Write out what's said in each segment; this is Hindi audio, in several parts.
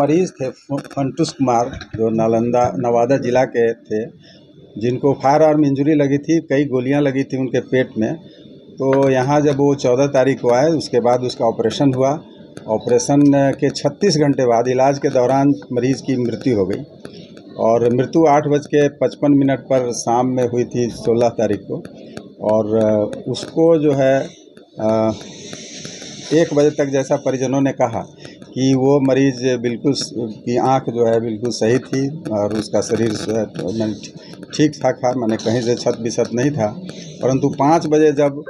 मरीज थे फंटूस कुमार, जो नवादा जिला के थे, जिनको फायर आर्म इंजरी लगी थी, कई गोलियां लगी थी उनके पेट में। तो यहाँ जब वो 14 तारीख को आए, उसके बाद उसका ऑपरेशन हुआ। ऑपरेशन के 36 घंटे बाद इलाज के दौरान मरीज की मृत्यु हो गई और मृत्यु 8:55 पर शाम में हुई थी 16 तारीख को। और उसको जो है 1 बजे तक, जैसा परिजनों ने कहा, कि वो मरीज बिल्कुल की आंख जो है बिल्कुल सही थी और उसका शरीर जो है ठीक ठाक था, मैंने कहीं से छत बिछत नहीं था। परंतु 5 बजे जब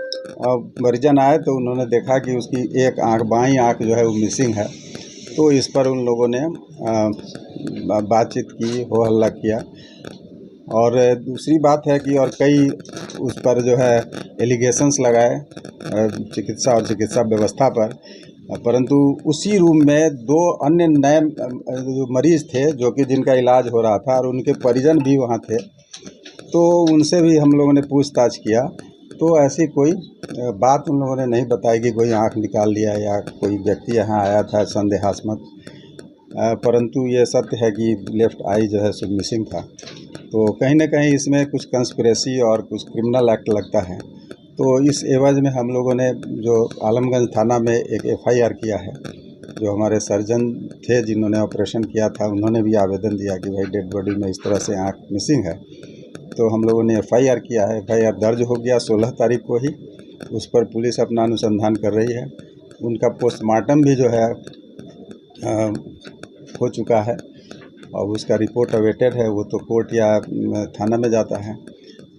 परिजन आए तो उन्होंने देखा कि उसकी एक आंख, बाईं आंख जो है वो मिसिंग है। तो इस पर उन लोगों ने बातचीत की, हो हल्ला किया। और दूसरी बात है कि और कई उस पर जो है एलिगेशंस लगाए चिकित्सा और चिकित्सा व्यवस्था पर। परंतु उसी रूम में 2 अन्य नए मरीज़ थे जो कि जिनका इलाज हो रहा था और उनके परिजन भी वहाँ थे। तो उनसे भी हम लोगों ने पूछताछ किया, तो ऐसी कोई बात उन लोगों ने नहीं बताई कि कोई आँख निकाल लिया या कोई व्यक्ति यहाँ आया था संदेहास्पद। परंतु ये सत्य है कि लेफ़्ट आई जो है सो मिसिंग था। तो कहीं ना कहीं इसमें कुछ कंस्पिरेसी और कुछ क्रिमिनल एक्ट लगता है। तो इस एवज में हम लोगों ने जो आलमगंज थाना में एक FIR किया है। जो हमारे सर्जन थे जिन्होंने ऑपरेशन किया था, उन्होंने भी आवेदन दिया कि भाई डेड बॉडी में इस तरह से आँख मिसिंग है। तो हम लोगों ने FIR किया है। FIR दर्ज हो गया 16 तारीख को ही। उस पर पुलिस अपना अनुसंधान कर रही है। उनका पोस्टमार्टम भी जो है हो चुका है और उसका रिपोर्ट अवेटेड है। वो तो कोर्ट या थाना में जाता है।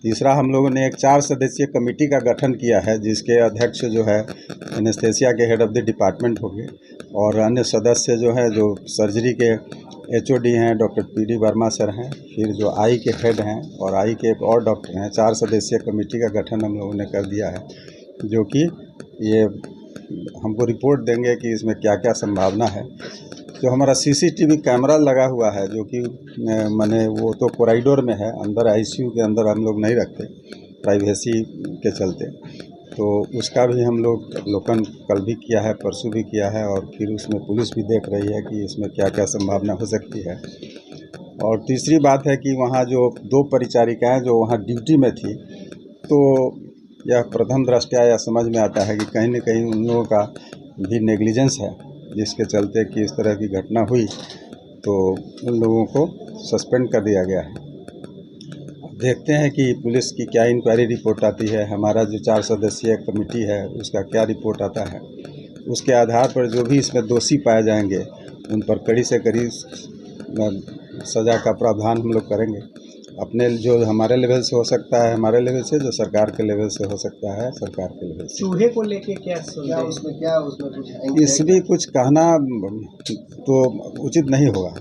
तीसरा, हम लोगों ने एक 4 सदस्यीय कमेटी का गठन किया है, जिसके अध्यक्ष जो है एनेस्थेसिया के हेड ऑफ द डिपार्टमेंट होंगे और अन्य सदस्य जो है, जो सर्जरी के HOD हैं डॉक्टर PD वर्मा सर हैं, फिर जो आई के हेड हैं और आई के एक और डॉक्टर हैं। 4 सदस्यीय कमेटी का गठन हम लोगों ने कर दिया है, जो कि ये हमको रिपोर्ट देंगे कि इसमें क्या क्या संभावना है। जो हमारा CCTV कैमरा लगा हुआ है, जो कि मैंने वो तो कॉरिडोर में है, अंदर ICU के अंदर हम लोग नहीं रखते प्राइवेसी के चलते। तो उसका भी हम लोग अवलोकन कल भी किया है, परसों भी किया है और फिर उसमें पुलिस भी देख रही है कि इसमें क्या क्या संभावना हो सकती है। और तीसरी बात है कि वहाँ जो 2 परिचारिकाएँ जो वहाँ ड्यूटी में थी, तो यह प्रथम दृष्टया यह समझ में आता है कि कहीं न कहीं उन लोगों का भी नेग्लिजेंस है, जिसके चलते कि इस तरह की घटना हुई। तो उन लोगों को सस्पेंड कर दिया गया है। देखते हैं कि पुलिस की क्या इंक्वायरी रिपोर्ट आती है, हमारा जो 4 सदस्यीय कमेटी है उसका क्या रिपोर्ट आता है। उसके आधार पर जो भी इसमें दोषी पाए जाएंगे, उन पर कड़ी से कड़ी सज़ा का प्रावधान हम लोग करेंगे। अपने जो हमारे लेवल से हो सकता है हमारे लेवल से, जो सरकार के लेवल से हो सकता है सरकार के लेवल से। चूहे को लेके क्या उसमें कुछ इसमें कुछ कहना तो उचित नहीं होगा।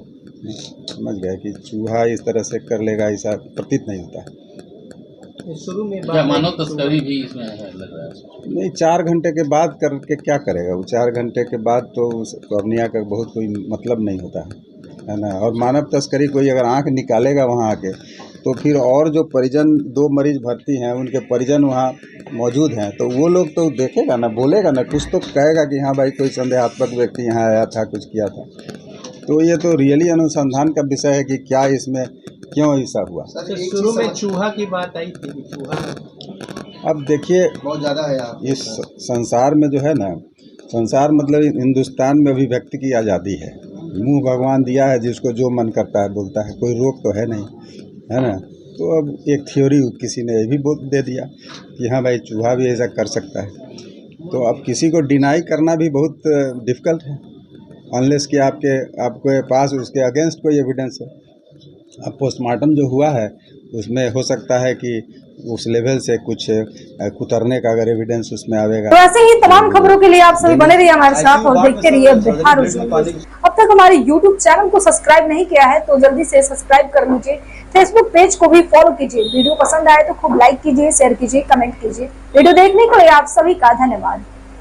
समझ गए कि चूहा इस तरह से कर लेगा, ऐसा प्रतीत नहीं होता है। शुरू में मानव तस्करी भी इसमें लग रहा है। नहीं, 4 घंटे के बाद करके क्या करेगा वो? 4 घंटे के बाद तो उस कॉर्निया का बहुत कोई मतलब नहीं होता है ना। और मानव तस्करी कोई अगर आंख निकालेगा वहाँ आके, तो फिर और जो परिजन 2 मरीज भर्ती हैं, उनके परिजन वहाँ मौजूद हैं, तो वो लोग तो देखेगा ना, बोलेगा ना, कुछ तो कहेगा कि हाँ भाई कोई संदेहात्मक व्यक्ति यहाँ आया था, कुछ किया था। तो ये तो रियली अनुसंधान का विषय है कि क्या इसमें क्यों ऐसा हुआ। शुरू में चूहा की बात आई थी, चूहा अब देखिए बहुत ज़्यादा है इस संसार में जो है ना, संसार मतलब हिंदुस्तान में अभिव्यक्ति की आज़ादी है। मुंह भगवान दिया है, जिसको जो मन करता है बोलता है, कोई रोक तो है नहीं, है ना। तो अब एक थ्योरी किसी ने ये भी दे दिया कि हाँ भाई चूहा भी ऐसा कर सकता है। तो अब किसी को डिनाई करना भी बहुत डिफ़िकल्ट है, अनलेस कि आपके पास उसके अगेंस्ट कोई एविडेंस है। अब पोस्टमार्टम जो हुआ है उसमें हो सकता है कि उस लेवल से कुछ कुतरने का अगर एविडेंस उसमें आवेगा। तो ऐसे ही तमाम खबरों के लिए आप सभी बने रहिए हमारे साथ और देखते रहिए बिहार उजाला। अब तक हमारे YouTube चैनल को सब्सक्राइब नहीं किया है तो जल्दी से सब्सक्राइब कर लीजिए। फेसबुक पेज को भी फॉलो कीजिए। वीडियो पसंद आए तो खूब लाइक कीजिए, शेयर कीजिए, कमेंट कीजिए। वीडियो देखने के लिए आप सभी का धन्यवाद।